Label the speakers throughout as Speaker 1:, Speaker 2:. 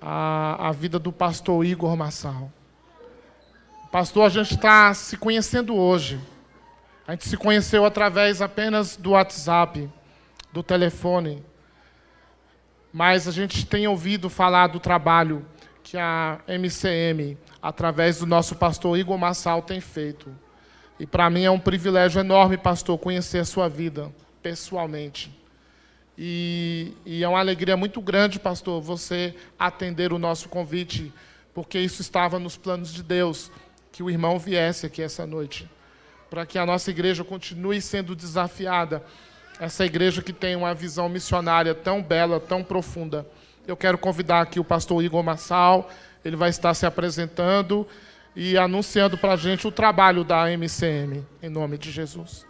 Speaker 1: a vida do pastor Igor Massal. Pastor, a gente está se conhecendo hoje. A gente se conheceu através apenas do WhatsApp, do telefone. Mas a gente tem ouvido falar do trabalho que a MCM, através do nosso pastor Igor Massal, tem feito. E para mim é um privilégio enorme, pastor, conhecer a sua vida pessoalmente. E é uma alegria muito grande, pastor, você atender o nosso convite, porque isso estava nos planos de Deus, que o irmão viesse aqui essa noite, para que a nossa igreja continue sendo desafiada, essa igreja que tem uma visão missionária tão bela, tão profunda. Eu quero convidar aqui o pastor Igor Massal, ele vai estar se apresentando e anunciando para a gente o trabalho da MCM, em nome de Jesus.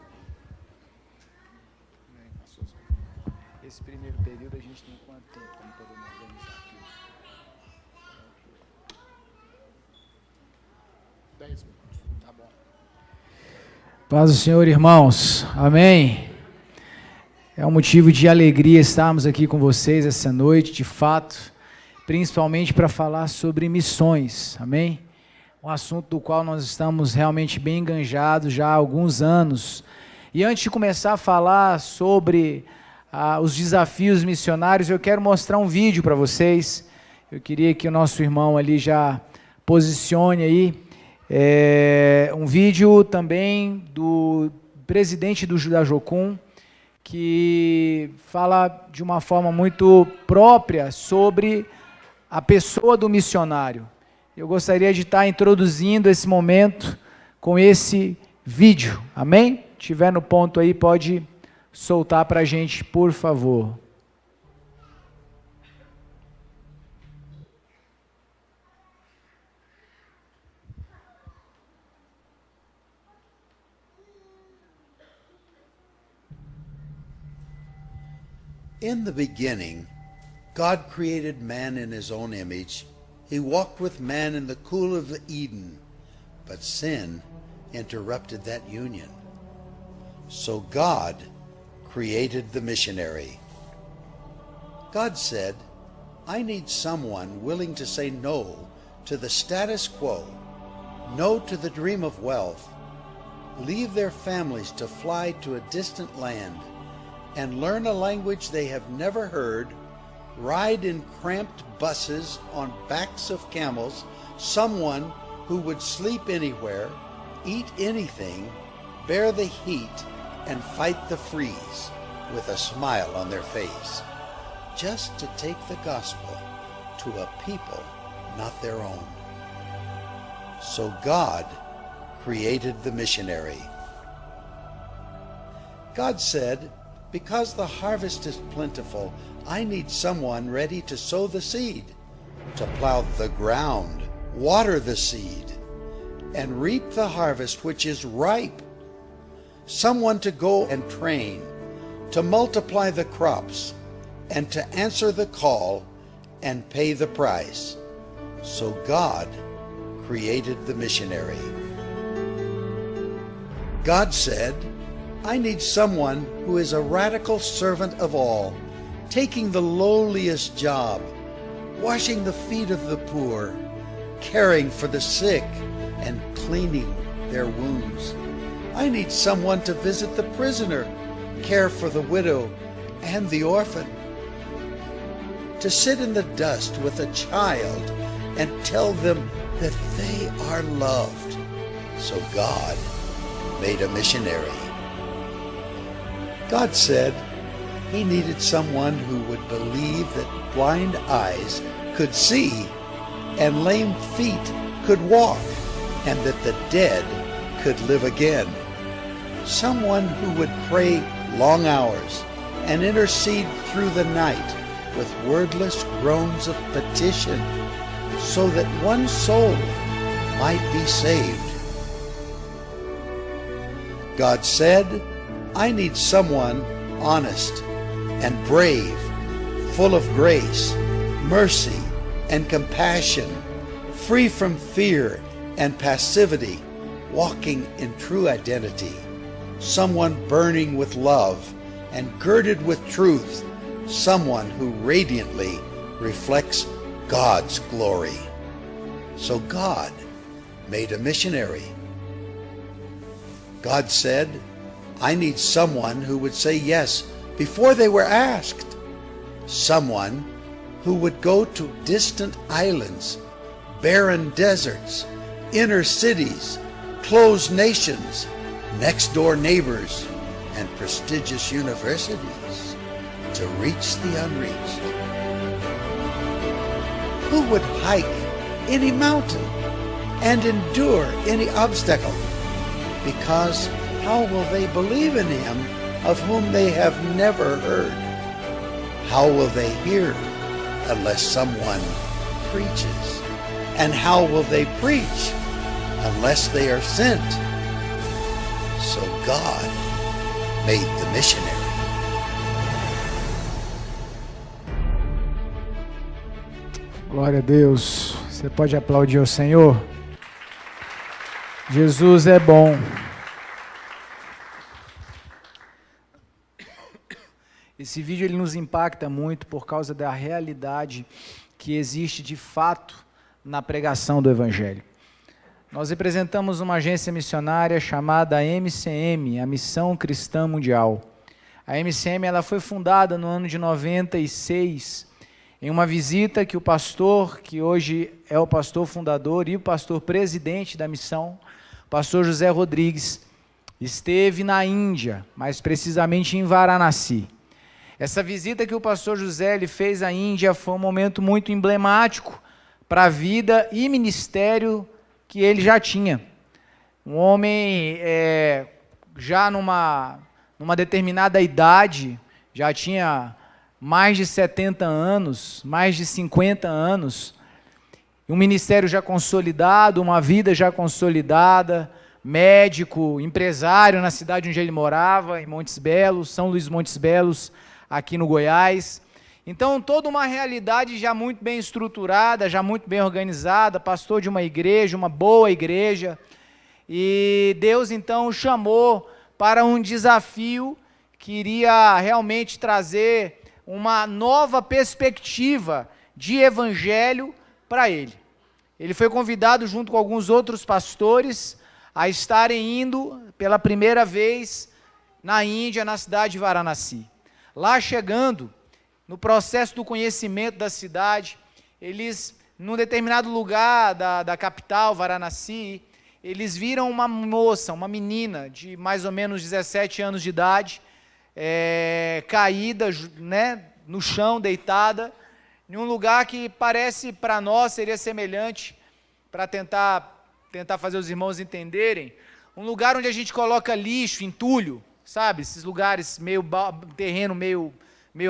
Speaker 2: Esse primeiro período a gente tem quanto tempo para poder organizar aqui?
Speaker 1: 10 minutos.
Speaker 2: Tá bom.
Speaker 3: Paz do Senhor, irmãos. Amém. É um motivo de alegria estarmos aqui com vocês essa noite, de fato, principalmente para falar sobre missões. Amém? Um assunto do qual nós estamos realmente bem enganjados já há alguns anos. E antes de começar a falar sobre os desafios missionários, eu quero mostrar um vídeo para vocês. Eu queria que o nosso irmão ali já posicione aí um vídeo também do presidente da Jocum, que fala de uma forma muito própria sobre a pessoa do missionário. Eu gostaria de estar introduzindo esse momento com esse vídeo. Amém? Se tiver no ponto aí, pode soltar para a gente, por favor.
Speaker 4: In the beginning, God created man in his own image. He walked with man in the cool of Eden, but sin interrupted that union. So God created the missionary. God said, I need someone willing to say no to the status quo, no to the dream of wealth, leave their families to fly to a distant land, and learn a language they have never heard, ride in cramped buses on backs of camels, someone who would sleep anywhere, eat anything, bear the heat, and fight the freeze with a smile on their face, just to take the gospel to a people not their own. So God created the missionary. God said, because the harvest is plentiful, I need someone ready to sow the seed, to plow the ground, water the seed, and reap the harvest which is ripe. Someone to go and train, to multiply the crops, and to answer the call and pay the price. So God created the missionary. God said, I need someone who is a radical servant of all, taking the lowliest job, washing the feet of the poor, caring for the sick, and cleaning their wounds. I need someone to visit the prisoner, care for the widow and the orphan, to sit in the dust with a child and tell them that they are loved. So God made a missionary. God said he needed someone who would believe that blind eyes could see and lame feet could walk and that the dead could live again. Someone who would pray long hours and intercede through the night with wordless groans of petition so that one soul might be saved. God said, I need someone honest and brave, full of grace, mercy, and compassion, free from fear and passivity, walking in true identity, someone burning with love and girded with truth, someone who radiantly reflects God's glory. So God made a missionary. God said, I need someone who would say yes before they were asked. Someone who would go to distant islands, barren deserts, inner cities, closed nations, next-door neighbors, and prestigious universities to reach the unreached. Who would hike any mountain and endure any obstacle? Because how will they believe in him of whom they have never heard? How will they hear unless someone preaches? And how will they preach unless they are sent? So God made the missionary.
Speaker 3: Glória a Deus. Você pode aplaudir ao Senhor? Jesus é bom. Esse vídeo ele nos impacta muito por causa da realidade que existe de fato na pregação do Evangelho. Nós representamos uma agência missionária chamada MCM, a Missão Cristã Mundial. A MCM ela foi fundada no ano de 96, em uma visita que o pastor, que hoje é o pastor fundador e o pastor presidente da missão, o pastor José Rodrigues, esteve na Índia, mais precisamente em Varanasi. Essa visita que o pastor José ele fez à Índia foi um momento muito emblemático para a vida e ministério que ele já tinha. Um homem já numa determinada idade, já tinha mais de 70 anos, mais de 50 anos, um ministério já consolidado, uma vida já consolidada, médico, empresário na cidade onde ele morava, em Montes Belos, São Luís Montes Belos, aqui no Goiás. Então, toda uma realidade já muito bem estruturada, já muito bem organizada, pastor de uma igreja, uma boa igreja. E Deus, então, o chamou para um desafio que iria realmente trazer uma nova perspectiva de evangelho para ele. Ele foi convidado, junto com alguns outros pastores, a estarem indo pela primeira vez na Índia, na cidade de Varanasi. Lá chegando, no processo do conhecimento da cidade, eles, num determinado lugar da capital, Varanasi, eles viram uma moça, uma menina de mais ou menos 17 anos de idade, caída, né, no chão, deitada, em um lugar que parece para nós, seria semelhante, para tentar fazer os irmãos entenderem, um lugar onde a gente coloca lixo, entulho, sabe? Esses lugares, terreno meio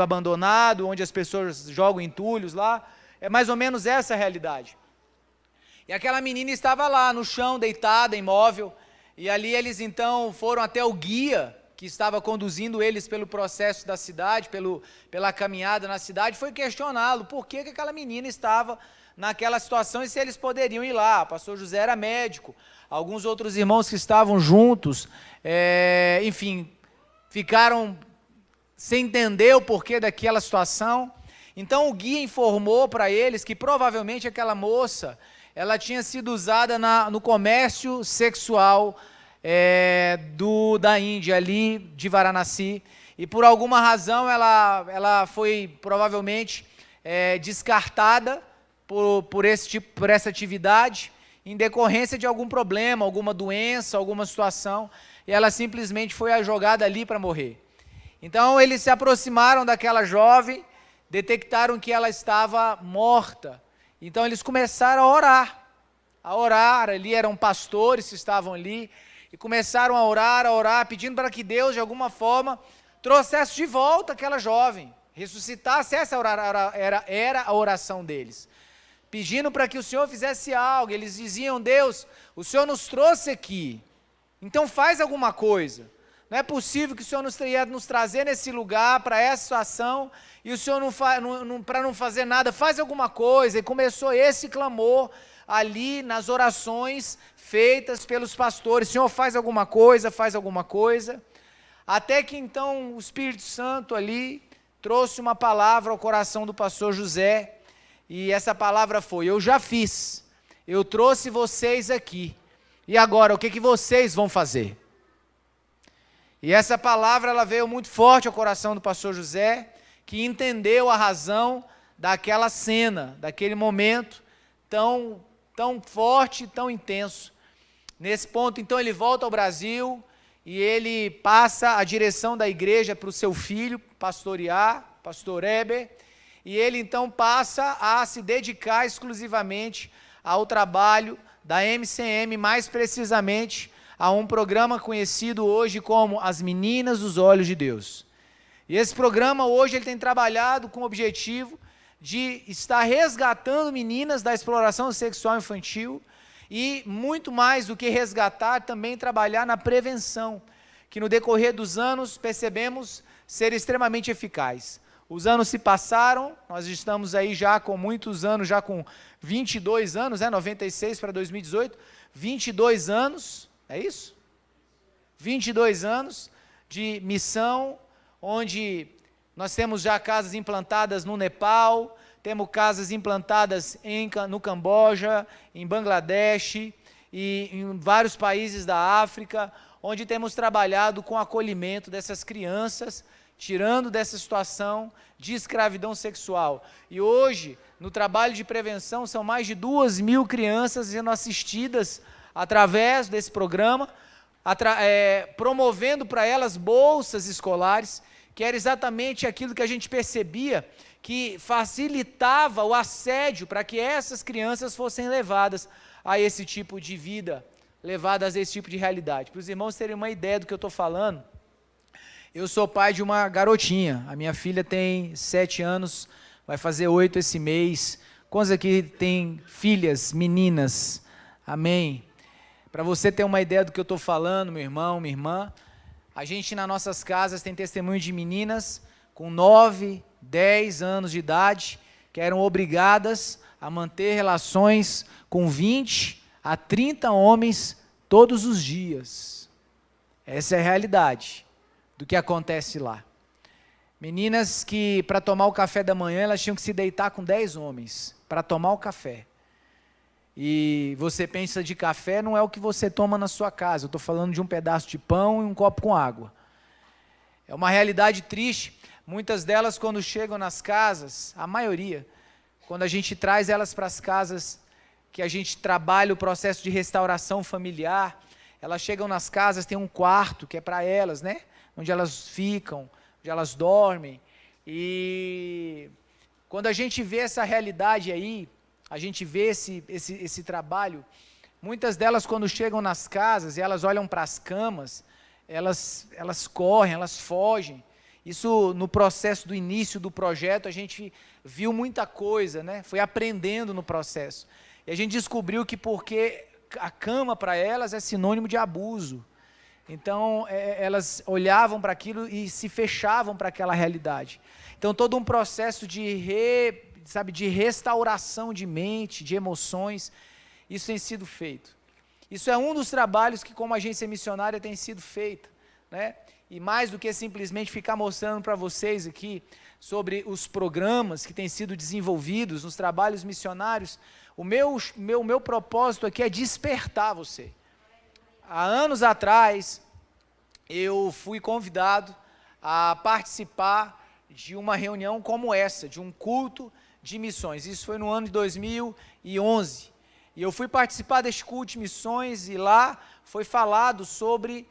Speaker 3: abandonado, onde as pessoas jogam entulhos lá, é mais ou menos essa a realidade. E aquela menina estava lá, no chão, deitada, imóvel, e ali eles então foram até o guia, que estava conduzindo eles pelo processo da cidade, pela caminhada na cidade, foi questioná-lo por que aquela menina estava naquela situação e se eles poderiam ir lá. O pastor José era médico, alguns outros irmãos que estavam juntos, enfim, ficaram sem entender o porquê daquela situação. Então o guia informou para eles que provavelmente aquela moça, ela tinha sido usada no comércio sexual da Índia, ali de Varanasi, e por alguma razão ela foi provavelmente descartada por essa atividade, em decorrência de algum problema, alguma doença, alguma situação, e ela simplesmente foi jogada ali para morrer. Então eles se aproximaram daquela jovem, detectaram que ela estava morta, então eles começaram a orar, ali eram pastores que estavam ali, e começaram a orar, pedindo para que Deus, de alguma forma, trouxesse de volta aquela jovem, ressuscitasse. Essa era a oração deles, pedindo para que o Senhor fizesse algo. Eles diziam: Deus, o Senhor nos trouxe aqui, então faz alguma coisa. Não é possível que o Senhor nos trazer nesse lugar, para essa situação, e o Senhor para não fazer nada, faz alguma coisa. E começou esse clamor ali nas orações feitas pelos pastores: Senhor, faz alguma coisa, até que então o Espírito Santo ali trouxe uma palavra ao coração do pastor José, e essa palavra foi: eu já fiz, eu trouxe vocês aqui, e agora o que vocês vão fazer? E essa palavra ela veio muito forte ao coração do pastor José, que entendeu a razão daquela cena, daquele momento tão forte, tão intenso. Nesse ponto, então, ele volta ao Brasil e ele passa a direção da igreja para o seu filho pastorear, pastor Heber, e ele então passa a se dedicar exclusivamente ao trabalho da MCM, mais precisamente a um programa conhecido hoje como As Meninas dos Olhos de Deus. E esse programa hoje ele tem trabalhado com o objetivo de estar resgatando meninas da exploração sexual infantil e, muito mais do que resgatar, também trabalhar na prevenção, que no decorrer dos anos percebemos ser extremamente eficaz. Os anos se passaram, nós estamos aí já com muitos anos, já com 22 anos, 96 para 2018, 22 anos, é isso? 22 anos de missão, onde nós temos já casas implantadas no Nepal, temos casas implantadas no Camboja, em Bangladesh e em vários países da África, onde temos trabalhado com o acolhimento dessas crianças, tirando dessa situação de escravidão sexual. E hoje, no trabalho de prevenção, são mais de 2.000 crianças sendo assistidas através desse programa, promovendo para elas bolsas escolares, que era exatamente aquilo que a gente percebia que facilitava o assédio para que essas crianças fossem levadas a esse tipo de vida, levadas a esse tipo de realidade. Para os irmãos terem uma ideia do que eu estou falando, eu sou pai de uma garotinha, a minha filha tem 7 anos, vai fazer 8 esse mês. Quantos aqui têm filhas, meninas? Amém? Para você ter uma ideia do que eu estou falando, meu irmão, minha irmã, a gente nas nossas casas tem testemunho de meninas com 9, 10 anos de idade, que eram obrigadas a manter relações com 20 a 30 homens todos os dias. Essa é a realidade do que acontece lá. Meninas que, para tomar o café da manhã, elas tinham que se deitar com 10 homens, para tomar o café. E você pensa de café, não é o que você toma na sua casa, eu estou falando de um pedaço de pão e um copo com água. É uma realidade triste. Muitas delas, quando chegam nas casas, a maioria, quando a gente traz elas para as casas, que a gente trabalha o processo de restauração familiar, elas chegam nas casas, tem um quarto que é para elas, né? Onde elas ficam, onde elas dormem. E quando a gente vê essa realidade aí, a gente vê esse trabalho, muitas delas, quando chegam nas casas e elas olham para as camas, elas correm, elas fogem. Isso, no processo do início do projeto, a gente viu muita coisa, né? Foi aprendendo no processo. E a gente descobriu que porque a cama para elas é sinônimo de abuso. Então, elas olhavam para aquilo e se fechavam para aquela realidade. Então, todo um processo de restauração de mente, de emoções, isso tem sido feito. Isso é um dos trabalhos que, como agência missionária, tem sido feito, né? E mais do que simplesmente ficar mostrando para vocês aqui sobre os programas que têm sido desenvolvidos nos trabalhos missionários, o meu propósito aqui é despertar você. Há anos atrás, eu fui convidado a participar de uma reunião como essa, de um culto de missões. Isso foi no ano de 2011. E eu fui participar deste culto de missões e lá foi falado sobre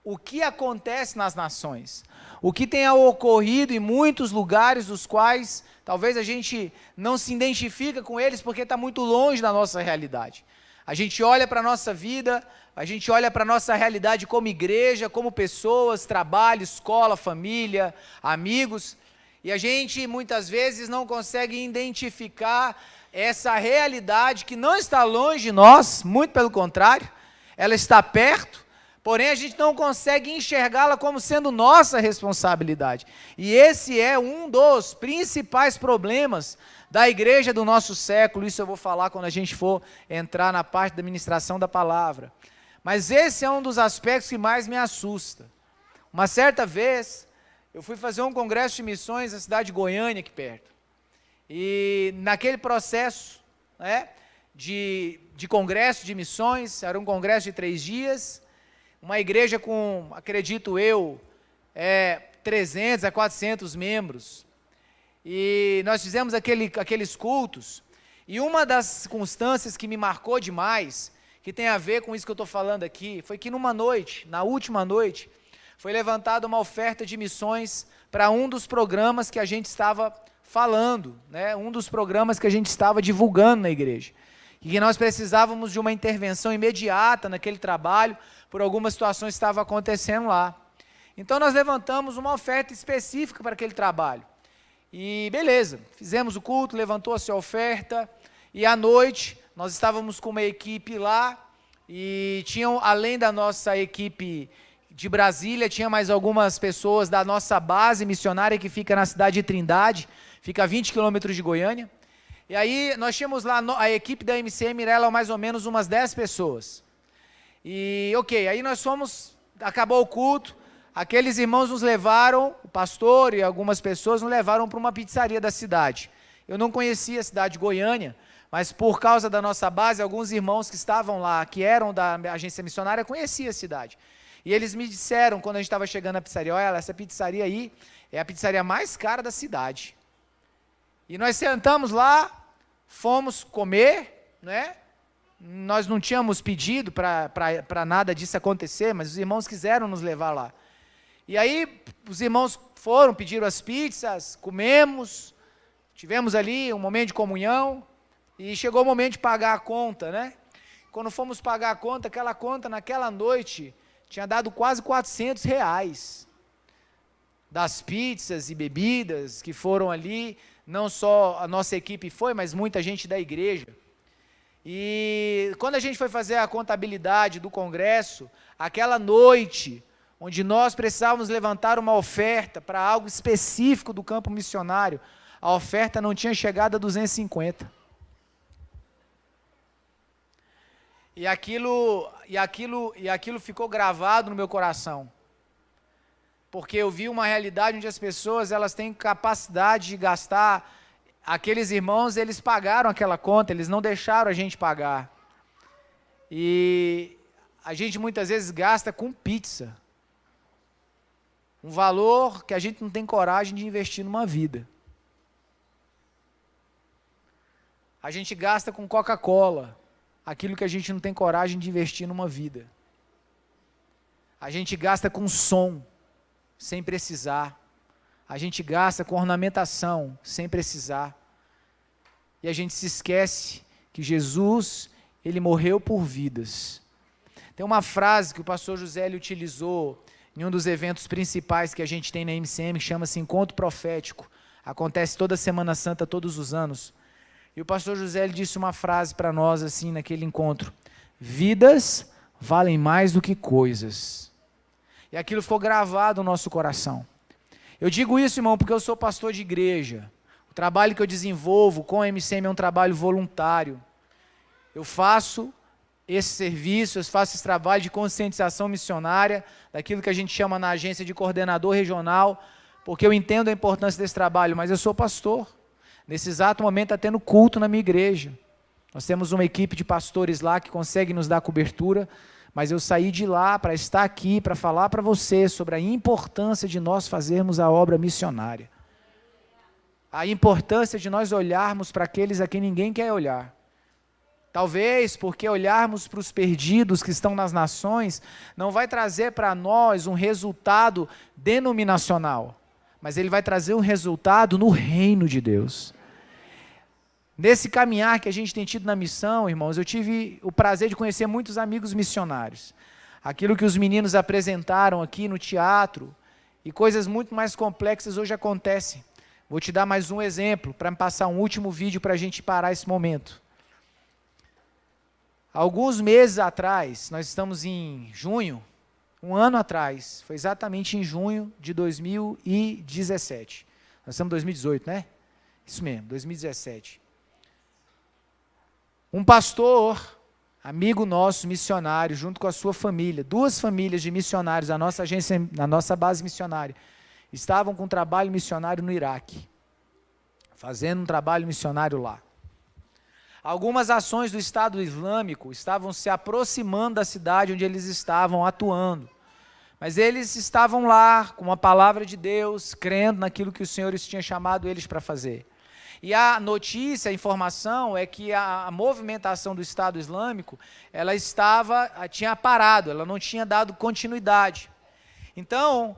Speaker 3: o que acontece nas nações, o que tem ocorrido em muitos lugares dos quais talvez a gente não se identifica com eles porque está muito longe da nossa realidade. A gente olha para a nossa vida, a gente olha para a nossa realidade como igreja, como pessoas, trabalho, escola, família, amigos, e a gente muitas vezes não consegue identificar essa realidade que não está longe de nós, muito pelo contrário, ela está perto, porém a gente não consegue enxergá-la como sendo nossa responsabilidade. E esse é um dos principais problemas da igreja do nosso século. Isso eu vou falar quando a gente for entrar na parte da ministração da palavra. Mas esse é um dos aspectos que mais me assusta. Uma certa vez, eu fui fazer um congresso de missões na cidade de Goiânia, aqui perto. E naquele processo, né, de congresso de missões, era um congresso de 3 dias, uma igreja com, acredito eu, 300 a 400 membros. E nós fizemos aqueles cultos, e uma das circunstâncias que me marcou demais, que tem a ver com isso que eu estou falando aqui, foi que numa noite, na última noite, foi levantada uma oferta de missões para um dos programas que a gente estava falando, né, um dos programas que a gente estava divulgando na igreja, e que nós precisávamos de uma intervenção imediata naquele trabalho, por algumas situações que estavam acontecendo lá. Então nós levantamos uma oferta específica para aquele trabalho. E beleza, fizemos o culto, levantou-se a oferta, e à noite nós estávamos com uma equipe lá, e tinham, além da nossa equipe de Brasília, tinha mais algumas pessoas da nossa base missionária que fica na cidade de Trindade, fica a 20 quilômetros de Goiânia. E aí nós tínhamos lá a equipe da MCM, era mais ou menos umas 10 pessoas. E ok, aí nós fomos, acabou o culto, aqueles irmãos nos levaram, o pastor e algumas pessoas nos levaram para uma pizzaria da cidade. Eu não conhecia a cidade de Goiânia, mas por causa da nossa base, alguns irmãos que estavam lá, que eram da agência missionária, conheciam a cidade. E eles me disseram, quando a gente estava chegando na pizzaria, olha, essa pizzaria aí é a pizzaria mais cara da cidade. E nós sentamos lá, fomos comer, né? Nós não tínhamos pedido para nada disso acontecer, mas os irmãos quiseram nos levar lá. E aí os irmãos foram, pediram as pizzas, comemos, tivemos ali um momento de comunhão, e chegou o momento de pagar a conta, né? Quando fomos pagar a conta, aquela conta naquela noite tinha dado quase R$400, das pizzas e bebidas que foram ali, não só a nossa equipe foi, mas muita gente da igreja. E quando a gente foi fazer a contabilidade do congresso, aquela noite, onde nós precisávamos levantar uma oferta para algo específico do campo missionário, a oferta não tinha chegado a 250. E aquilo ficou gravado no meu coração. Porque eu vi uma realidade onde as pessoas, elas têm capacidade de gastar. Aqueles irmãos, eles pagaram aquela conta, eles não deixaram a gente pagar. E a gente muitas vezes gasta com pizza. Um valor que a gente não tem coragem de investir numa vida. A gente gasta com Coca-Cola, aquilo que a gente não tem coragem de investir numa vida. A gente gasta com som, sem precisar. A gente gasta com ornamentação, sem precisar. E a gente se esquece que Jesus, ele morreu por vidas. Tem uma frase que o pastor José utilizou em um dos eventos principais que a gente tem na MCM, que chama-se Encontro Profético. Acontece toda Semana Santa, todos os anos. E o pastor José disse uma frase para nós assim naquele encontro: vidas valem mais do que coisas. E aquilo ficou gravado no nosso coração. Eu digo isso, irmão, porque eu sou pastor de igreja. O trabalho que eu desenvolvo com a MCM é um trabalho voluntário. Eu faço esse serviço, eu faço esse trabalho de conscientização missionária, daquilo que a gente chama na agência de coordenador regional, porque eu entendo a importância desse trabalho, mas eu sou pastor. Nesse exato momento está tendo culto na minha igreja. Nós temos uma equipe de pastores lá que consegue nos dar cobertura, mas eu saí de lá para estar aqui, para falar para você sobre a importância de nós fazermos a obra missionária. A importância de nós olharmos para aqueles a quem ninguém quer olhar. Talvez porque olharmos para os perdidos que estão nas nações não vai trazer para nós um resultado denominacional, mas ele vai trazer um resultado no reino de Deus. Nesse caminhar que a gente tem tido na missão, irmãos, eu tive o prazer de conhecer muitos amigos missionários. Aquilo que os meninos apresentaram aqui no teatro e coisas muito mais complexas hoje acontecem. Vou te dar mais um exemplo para me passar um último vídeo para a gente parar esse momento. Alguns meses atrás, nós estamos em junho, um ano atrás, foi exatamente em junho de 2017. Nós estamos em 2018, né? Isso mesmo, 2017. Um pastor, amigo nosso, missionário, junto com a sua família, 2 famílias de missionários, a nossa agência, na nossa base missionária, estavam com trabalho missionário no Iraque. fazendo um trabalho missionário lá. Algumas ações do Estado Islâmico estavam se aproximando da cidade onde eles estavam atuando. Mas eles estavam lá com a palavra de Deus, crendo naquilo que o Senhor tinha chamado eles para fazer. E a notícia, a informação é que a movimentação do Estado Islâmico, ela tinha parado, ela não tinha dado continuidade. Então,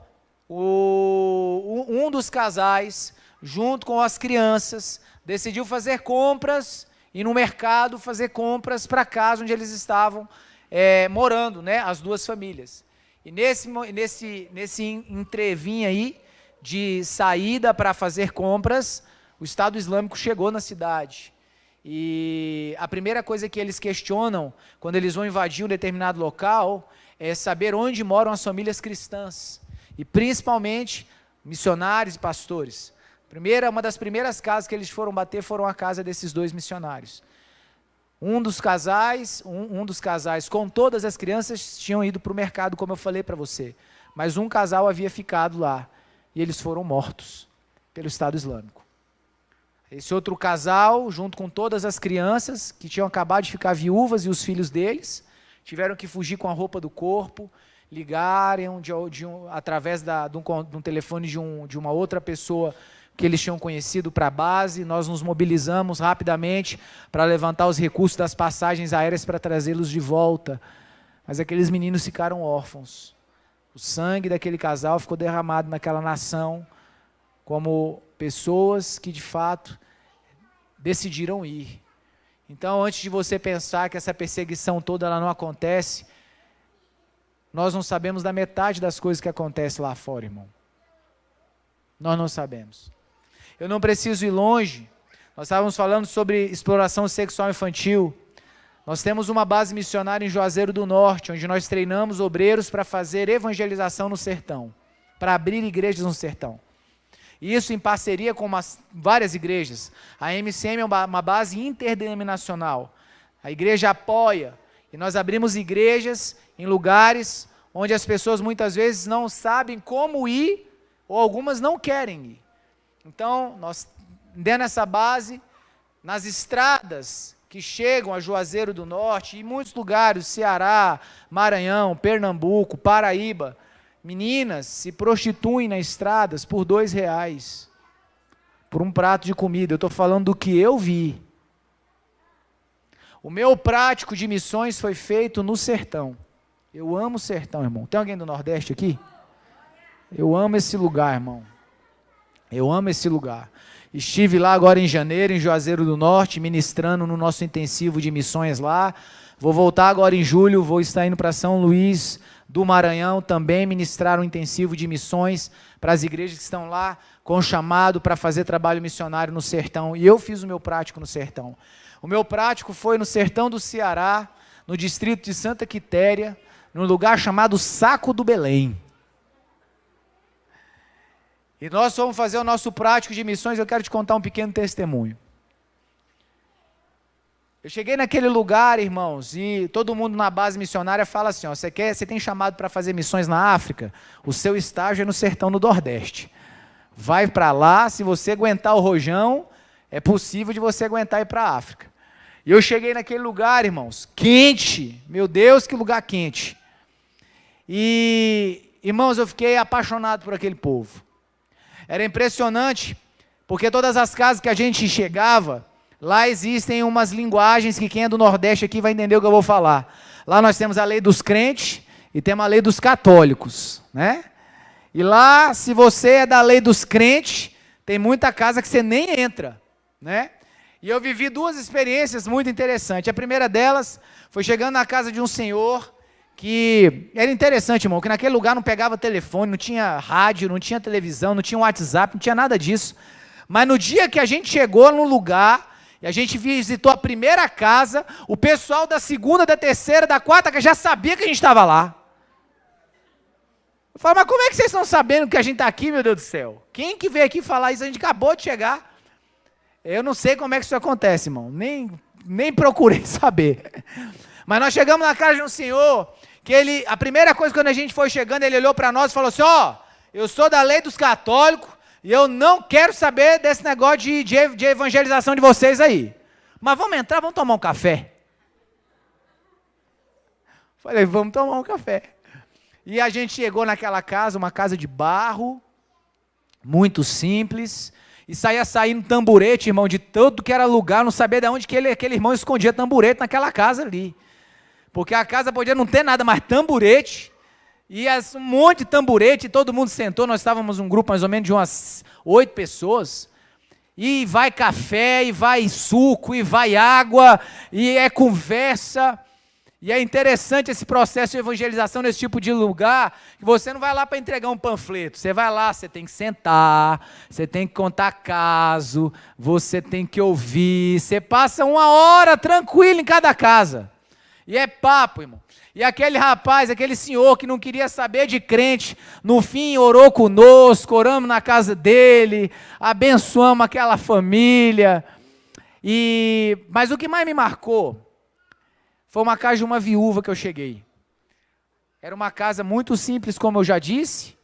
Speaker 3: um dos casais, junto com as crianças, decidiu fazer compras, ir no mercado fazer compras para a casa onde eles estavam morando, né, as duas famílias. E nesse entrevim aí de saída para fazer compras, o Estado Islâmico chegou na cidade. E a primeira coisa que eles questionam, quando eles vão invadir um determinado local, é saber onde moram as famílias cristãs. E principalmente missionários e pastores. Uma das primeiras casas que eles foram bater foram a casa desses dois missionários. Um dos casais, com todas as crianças, tinham ido para o mercado, como eu falei para você. Mas um casal havia ficado lá. E eles foram mortos pelo Estado Islâmico. Esse outro casal, junto com todas as crianças, que tinham acabado de ficar viúvas e os filhos deles, tiveram que fugir com a roupa do corpo, ligarem através de um telefone de uma outra pessoa que eles tinham conhecido para a base. Nós nos mobilizamos rapidamente para levantar os recursos das passagens aéreas para trazê-los de volta. Mas aqueles meninos ficaram órfãos. O sangue daquele casal ficou derramado naquela nação, como pessoas que de fato decidiram ir. Então, antes de você pensar que essa perseguição toda ela não acontece, nós não sabemos da metade das coisas que acontecem lá fora, irmão. Nós não sabemos. Eu não preciso ir longe. Nós estávamos falando sobre exploração sexual infantil. Nós temos uma base missionária em Juazeiro do Norte, onde nós treinamos obreiros para fazer evangelização no sertão, para abrir igrejas no sertão. Isso em parceria com várias igrejas. A MCM é uma base interdenominacional. A igreja apoia. E nós abrimos igrejas em lugares onde as pessoas muitas vezes não sabem como ir, ou algumas não querem ir. Então, nós, dentro dessa base, nas estradas que chegam a Juazeiro do Norte, e muitos lugares, Ceará, Maranhão, Pernambuco, Paraíba, meninas se prostituem nas estradas por R$2, por um prato de comida. Eu estou falando do que eu vi. O meu prático de missões foi feito no sertão. Eu amo o sertão, irmão. Tem alguém do Nordeste aqui? Eu amo esse lugar, irmão. Eu amo esse lugar. Estive lá agora em janeiro, em Juazeiro do Norte, ministrando no nosso intensivo de missões lá. Vou voltar agora em julho, vou estar indo para São Luís do Maranhão, também ministrar um intensivo de missões para as igrejas que estão lá, com chamado para fazer trabalho missionário no sertão. E eu fiz o meu prático no sertão. O meu prático foi no sertão do Ceará, no distrito de Santa Quitéria, num lugar chamado Saco do Belém. E nós fomos fazer o nosso prático de missões. Eu quero te contar um pequeno testemunho. Eu cheguei naquele lugar, irmãos, e todo mundo na base missionária fala assim, ó, você tem chamado para fazer missões na África? O seu estágio é no sertão do Nordeste. Vai para lá, se você aguentar o rojão, é possível de você aguentar ir para a África. E eu cheguei naquele lugar, irmãos, quente, meu Deus, que lugar quente. E, irmãos, eu fiquei apaixonado por aquele povo. Era impressionante, porque todas as casas que a gente chegava, lá existem umas linguagens que quem é do Nordeste aqui vai entender o que eu vou falar. Lá nós temos a lei dos crentes e temos a lei dos católicos, né? E lá, se você é da lei dos crentes, tem muita casa que você nem entra, né? E eu vivi duas experiências muito interessantes. A primeira delas foi chegando na casa de um senhor que era interessante, irmão, que naquele lugar não pegava telefone, não tinha rádio, não tinha televisão, não tinha WhatsApp, não tinha nada disso. Mas no dia que a gente chegou no lugar, e a gente visitou a primeira casa, o pessoal da segunda, da terceira, da quarta casa já sabia que a gente estava lá. Eu falei, mas como é que vocês estão sabendo que a gente está aqui, meu Deus do céu? Quem que veio aqui falar isso? A gente acabou de chegar. Eu não sei como é que isso acontece, irmão, nem procurei saber. Mas nós chegamos na casa de um senhor, que a primeira coisa quando a gente foi chegando, ele olhou para nós e falou assim, ó, eu sou da lei dos católicos, E eu não quero saber desse negócio de evangelização de vocês aí. Mas vamos entrar, vamos tomar um café. Falei, vamos tomar um café. E a gente chegou naquela casa, uma casa de barro, muito simples, e saía saindo tamborete, irmão, de todo que era lugar, não sabia de onde que aquele irmão escondia tamborete naquela casa ali. Porque a casa podia não ter nada, mas tamborete, e um monte de tamborete, todo mundo sentou, nós estávamos um grupo mais ou menos de umas 8 pessoas, e vai café, e vai suco, e vai água, e é conversa. E é interessante esse processo de evangelização nesse tipo de lugar, que você não vai lá para entregar um panfleto, você vai lá, você tem que sentar, você tem que contar caso, você tem que ouvir, você passa 1 hora tranquilo em cada casa, e é papo, irmão. E aquele rapaz, aquele senhor que não queria saber de crente, no fim orou conosco, oramos na casa dele, abençoamos aquela família, mas o que mais me marcou, foi uma casa de uma viúva que eu cheguei. Era uma casa muito simples, como eu já disse.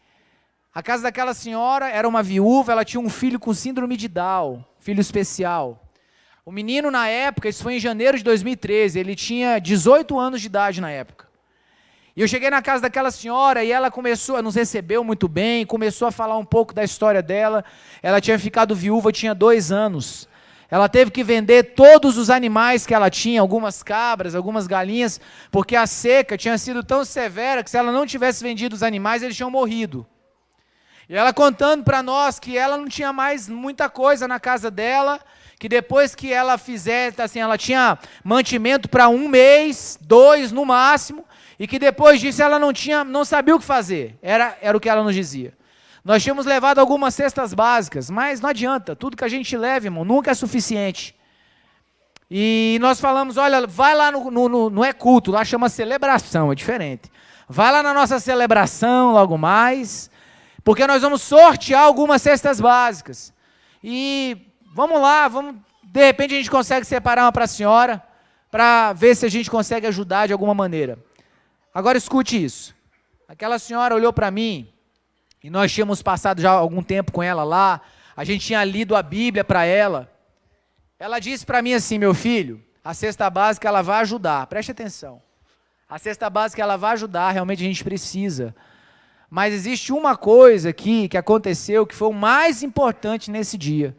Speaker 3: A casa daquela senhora era uma viúva, ela tinha um filho com síndrome de Down, filho especial. O menino na época, isso foi em janeiro de 2013, ele tinha 18 anos de idade na época. E eu cheguei na casa daquela senhora e ela nos recebeu muito bem, começou a falar um pouco da história dela. Ela tinha ficado viúva, tinha 2 anos. Ela teve que vender todos os animais que ela tinha, algumas cabras, algumas galinhas, porque a seca tinha sido tão severa que se ela não tivesse vendido os animais, eles tinham morrido. E ela contando para nós que ela não tinha mais muita coisa na casa dela, que depois que ela fizesse, assim, ela tinha mantimento para 1 mês, 2 no máximo, e que depois disso ela não sabia o que fazer, era o que ela nos dizia. Nós tínhamos levado algumas cestas básicas, mas não adianta, tudo que a gente leva, irmão, nunca é suficiente. E nós falamos, olha, vai lá não é culto, lá chama celebração, é diferente. Vai lá na nossa celebração logo mais, porque nós vamos sortear algumas cestas básicas. E vamos lá, de repente a gente consegue separar uma para a senhora, para ver se a gente consegue ajudar de alguma maneira. Agora escute isso. Aquela senhora olhou para mim, e nós tínhamos passado já algum tempo com ela lá, a gente tinha lido a Bíblia para ela. Ela disse para mim assim, meu filho, a cesta básica ela vai ajudar, preste atenção. A cesta básica ela vai ajudar, realmente a gente precisa. Mas existe uma coisa aqui que aconteceu que foi o mais importante nesse dia.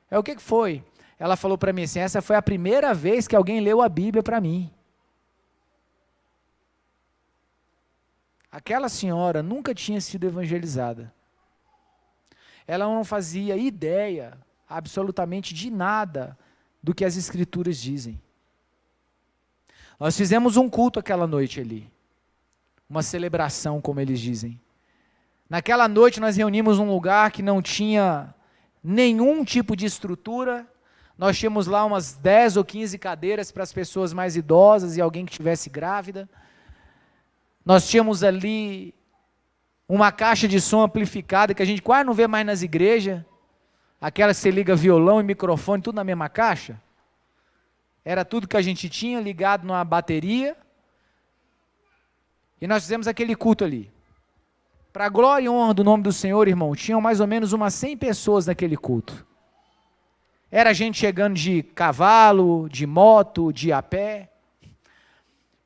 Speaker 3: O que foi? Ela falou para mim assim, essa foi a primeira vez que alguém leu a Bíblia para mim. Aquela senhora nunca tinha sido evangelizada. Ela não fazia ideia absolutamente de nada do que as Escrituras dizem. Nós fizemos um culto aquela noite ali. Uma celebração, como eles dizem. Naquela noite nós reunimos num lugar que não tinha nenhum tipo de estrutura. Nós tínhamos lá umas 10 ou 15 cadeiras para as pessoas mais idosas e alguém que estivesse grávida. Nós tínhamos ali uma caixa de som amplificada que a gente quase não vê mais nas igrejas. Aquela que você liga violão e microfone, tudo na mesma caixa. Era tudo que a gente tinha ligado numa bateria. E nós fizemos aquele culto ali. Para a glória e honra do nome do Senhor, irmão, tinham mais ou menos umas 100 pessoas naquele culto. Era gente chegando de cavalo, de moto, de a pé.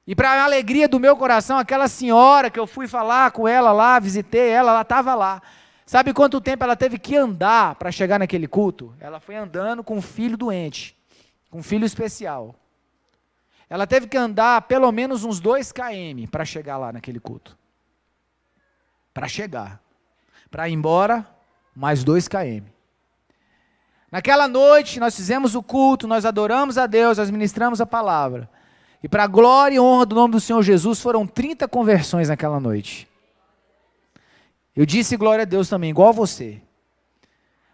Speaker 3: E para a alegria do meu coração, aquela senhora que eu fui falar com ela lá, visitei ela, ela estava lá. Sabe quanto tempo ela teve que andar para chegar naquele culto? Ela foi andando com um filho doente, com um filho especial. Ela teve que andar pelo menos uns 2 km para chegar lá naquele culto. Para chegar. Para ir embora, mais 2 km. Naquela noite, nós fizemos o culto, nós adoramos a Deus, nós ministramos a palavra. E para a glória e honra do nome do Senhor Jesus, foram 30 conversões naquela noite. Eu disse glória a Deus também, igual a você.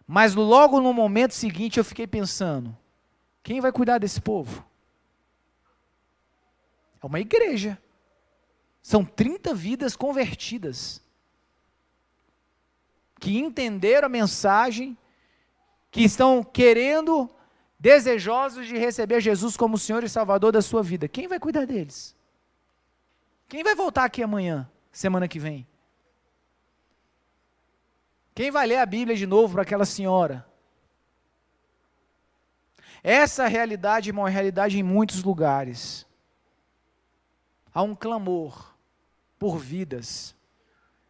Speaker 3: Mas logo no momento seguinte eu fiquei pensando, quem vai cuidar desse povo? É uma igreja. São 30 vidas convertidas. Que entenderam a mensagem, que estão querendo, desejosos de receber Jesus como Senhor e Salvador da sua vida. Quem vai cuidar deles? Quem vai voltar aqui amanhã, semana que vem? Quem vai ler a Bíblia de novo para aquela senhora? Essa realidade, irmão, é realidade em muitos lugares. Há um clamor por vidas,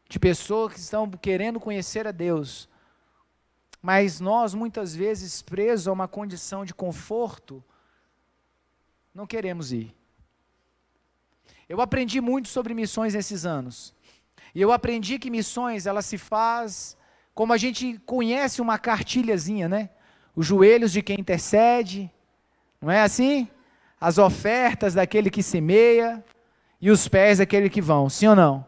Speaker 3: de pessoas que estão querendo conhecer a Deus, mas nós, muitas vezes, presos a uma condição de conforto, não queremos ir. Eu aprendi muito sobre missões nesses anos, e eu aprendi que missões, ela se faz, como a gente conhece uma cartilhazinha, né? Os joelhos de quem intercede, não é assim? As ofertas daquele que semeia, e os pés daquele que vão, sim ou não?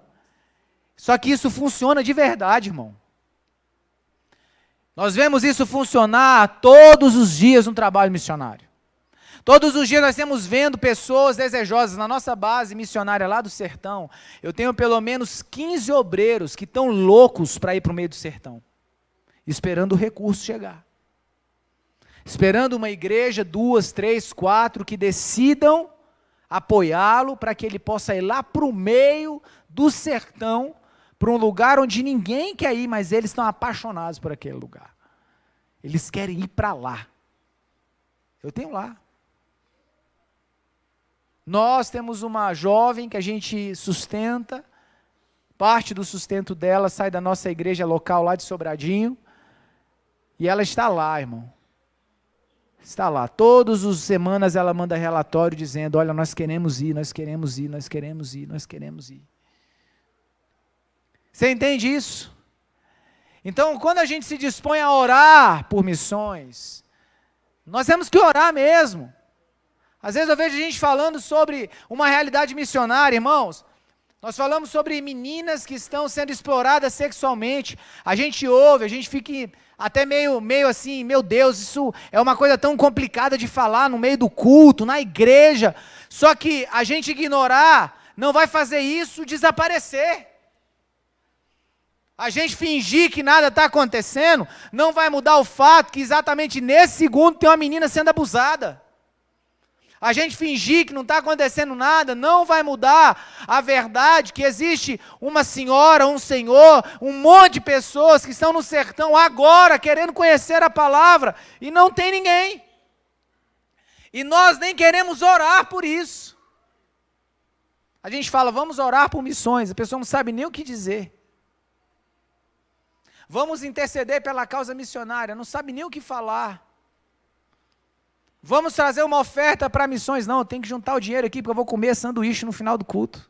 Speaker 3: Só que isso funciona de verdade, irmão. Nós vemos isso funcionar todos os dias no trabalho missionário. Todos os dias nós estamos vendo pessoas desejosas. Na nossa base missionária lá do sertão, eu tenho pelo menos 15 obreiros que estão loucos para ir para o meio do sertão, esperando o recurso chegar. Esperando uma igreja, 2, 3, 4, que decidam apoiá-lo para que ele possa ir lá para o meio do sertão, para um lugar onde ninguém quer ir, mas eles estão apaixonados por aquele lugar. Eles querem ir para lá. Eu tenho lá. Nós temos uma jovem que a gente sustenta, parte do sustento dela sai da nossa igreja local lá de Sobradinho, e ela está lá, irmão. Está lá. Todas as semanas ela manda relatório dizendo, olha, nós queremos ir, nós queremos ir, nós queremos ir, nós queremos ir. Você entende isso? Então, quando a gente se dispõe a orar por missões, nós temos que orar mesmo. Às vezes eu vejo gente falando sobre uma realidade missionária, irmãos. Nós falamos sobre meninas que estão sendo exploradas sexualmente. A gente ouve, a gente fica até meio assim, meu Deus, isso é uma coisa tão complicada de falar no meio do culto, na igreja. Só que a gente ignorar não vai fazer isso desaparecer. A gente fingir que nada está acontecendo não vai mudar o fato que exatamente nesse segundo tem uma menina sendo abusada. A gente fingir que não está acontecendo nada não vai mudar a verdade que existe uma senhora, um senhor, um monte de pessoas que estão no sertão agora querendo conhecer a palavra e não tem ninguém. E nós nem queremos orar por isso. A gente fala, vamos orar por missões, a pessoa não sabe nem o que dizer. Vamos interceder pela causa missionária, não sabe nem o que falar. Vamos trazer uma oferta para missões. Não, eu tenho que juntar o dinheiro aqui porque eu vou comer sanduíche no final do culto.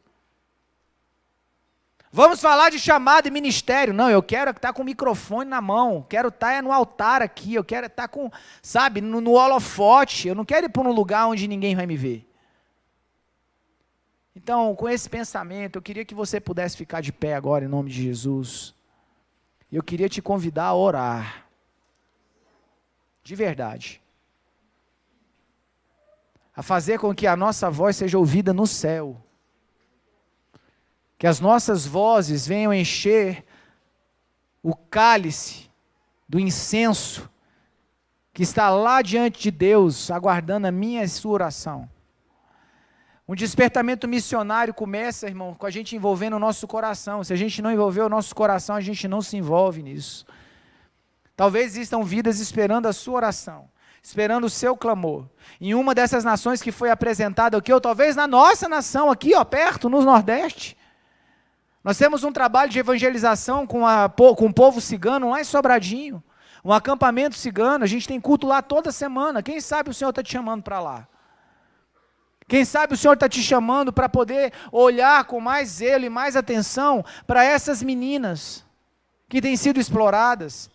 Speaker 3: Vamos falar de chamado e ministério. Não, eu quero estar com o microfone na mão, quero estar no altar aqui, eu quero estar com, sabe, no holofote. Eu não quero ir para um lugar onde ninguém vai me ver. Então, com esse pensamento, eu queria que você pudesse ficar de pé agora, em nome de Jesus. E eu queria te convidar a orar. De verdade. A fazer com que a nossa voz seja ouvida no céu. Que as nossas vozes venham encher o cálice do incenso que está lá diante de Deus, aguardando a minha e a sua oração. Um despertamento missionário começa, irmão, com a gente envolvendo o nosso coração. Se a gente não envolver o nosso coração, a gente não se envolve nisso. Talvez existam vidas esperando a sua oração, esperando o seu clamor. Em uma dessas nações que foi apresentada aqui, ou talvez na nossa nação aqui, ó, perto, no Nordeste. Nós temos um trabalho de evangelização com o povo cigano lá em Sobradinho. Um acampamento cigano, a gente tem culto lá toda semana. Quem sabe o Senhor está te chamando para lá? Quem sabe o Senhor está te chamando para poder olhar com mais zelo e mais atenção para essas meninas que têm sido exploradas,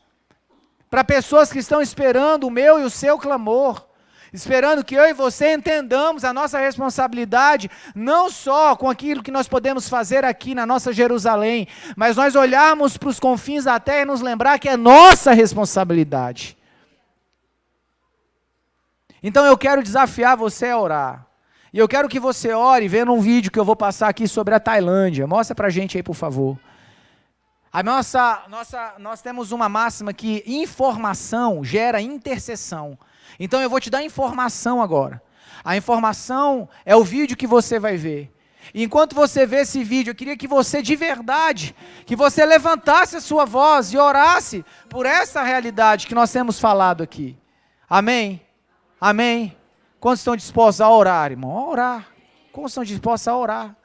Speaker 3: para pessoas que estão esperando o meu e o seu clamor, esperando que eu e você entendamos a nossa responsabilidade, não só com aquilo que nós podemos fazer aqui na nossa Jerusalém, mas nós olharmos para os confins da terra e nos lembrar que é nossa responsabilidade. Então eu quero desafiar você a orar. E eu quero que você ore vendo um vídeo que eu vou passar aqui sobre a Tailândia. Mostra pra gente aí, por favor. Nós temos uma máxima que informação gera intercessão. Então eu vou te dar informação agora. A informação é o vídeo que você vai ver. Enquanto você vê esse vídeo, eu queria que você de verdade, que você levantasse a sua voz e orasse por essa realidade que nós temos falado aqui. Amém? Amém? Quantos estão dispostos a orar, irmão? A orar. Quantos estão dispostos a orar?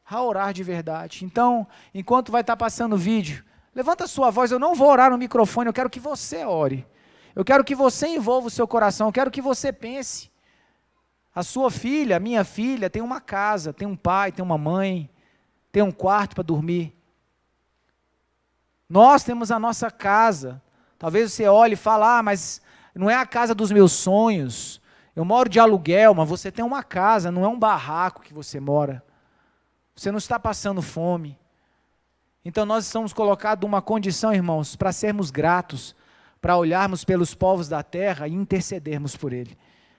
Speaker 3: A orar de verdade. Então, enquanto vai estar passando o vídeo, levanta a sua voz, eu não vou orar no microfone, eu quero que você ore. Eu quero que você envolva o seu coração, eu quero que você pense. A sua filha, a minha filha, tem uma casa, tem um pai, tem uma mãe, tem um quarto para dormir. Nós temos a nossa casa. Talvez você olhe e fale, mas não é a casa dos meus sonhos. Eu moro de aluguel, mas você tem uma casa, não é um barraco que você mora. Você não está passando fome. Então nós estamos colocados numa condição, irmãos, para sermos gratos, para olharmos pelos povos da terra e intercedermos por ele.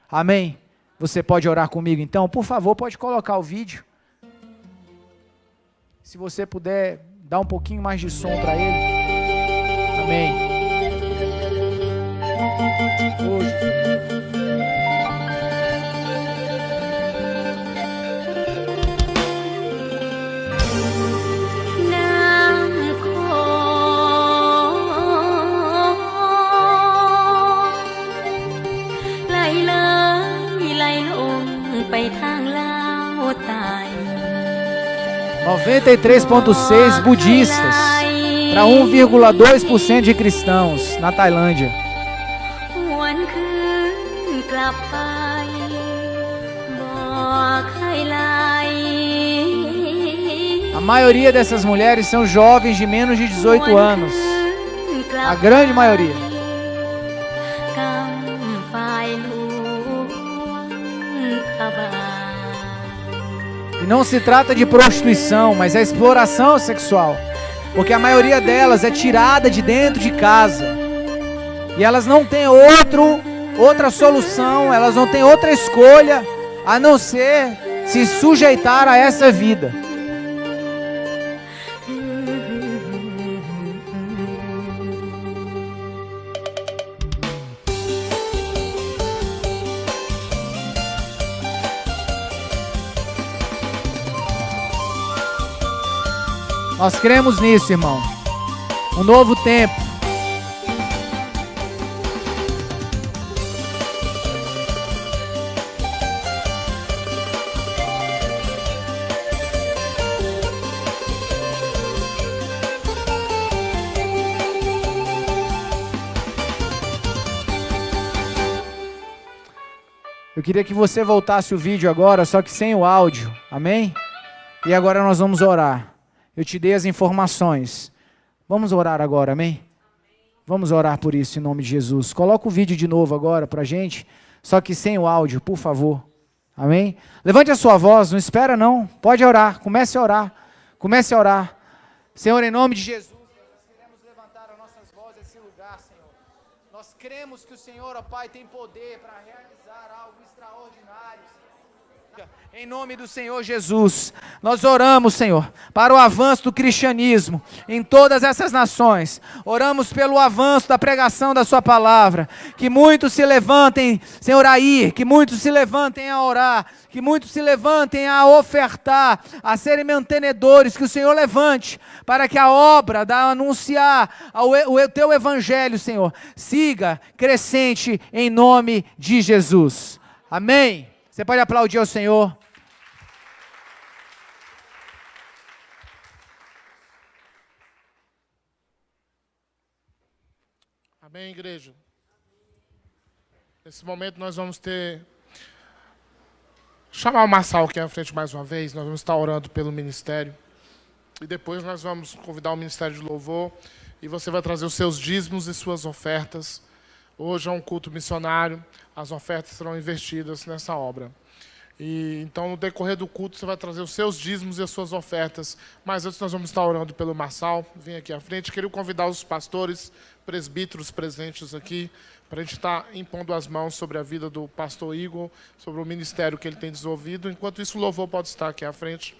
Speaker 3: Amém? Você pode orar comigo então? Por favor, pode colocar o vídeo. Se você puder dar um pouquinho mais de som para ele. Amém. Hoje.
Speaker 5: ไปทางลาวใต้
Speaker 3: 93,6 budistas para 1,2% de cristãos na Tailândia.
Speaker 5: หวนคืนกลับไปบอกให้ไหล
Speaker 3: A maioria dessas mulheres são jovens de menos de 18 anos. A grande maioria.
Speaker 5: กำฝ่ายหลวงพระบาท
Speaker 3: E não se trata de prostituição, mas é exploração sexual. Porque a maioria delas é tirada de dentro de casa. E elas não têm outra solução, elas não têm outra escolha a não ser se sujeitar a essa vida. Nós cremos nisso, irmão. Um novo tempo. Eu queria que você voltasse o vídeo agora, só que sem o áudio. Amém? E agora nós vamos orar. Eu te dei as informações. Vamos orar agora, amém? Vamos orar por isso em nome de Jesus. Coloca o vídeo de novo agora para a gente, só que sem o áudio, por favor. Amém? Levante a sua voz, não espera não. Pode orar, comece a orar. Comece a orar. Senhor, em nome de Jesus, nós queremos levantar as nossas vozes nesse lugar, Senhor. Nós cremos que o Senhor, ó Pai, tem poder para realizar algo extraordinário, Senhor. Em nome do Senhor Jesus, nós oramos, Senhor, para o avanço do cristianismo em todas essas nações. Oramos pelo avanço da pregação da sua palavra. Que muitos se levantem, Senhor, a ir, que muitos se levantem a orar, que muitos se levantem a ofertar, a serem mantenedores, que o Senhor levante para que a obra da anunciar o teu evangelho, Senhor, siga crescente em nome de Jesus. Amém. Você pode aplaudir ao Senhor.
Speaker 1: Amém, igreja. Nesse momento nós vamos chamar o Marçal aqui à frente mais uma vez. Nós vamos estar orando pelo ministério. E depois nós vamos convidar o Ministério de Louvor. E você vai trazer os seus dízimos e suas ofertas. Hoje é um culto missionário. As ofertas serão investidas nessa obra. E então, no decorrer do culto, você vai trazer os seus dízimos e as suas ofertas. Mas antes nós vamos estar orando pelo Marçal. Vem aqui à frente. Queria convidar os pastores, presbíteros presentes aqui, para a gente estar impondo as mãos sobre a vida do pastor Igor, sobre o ministério que ele tem desenvolvido. Enquanto isso, o louvor pode estar aqui à frente.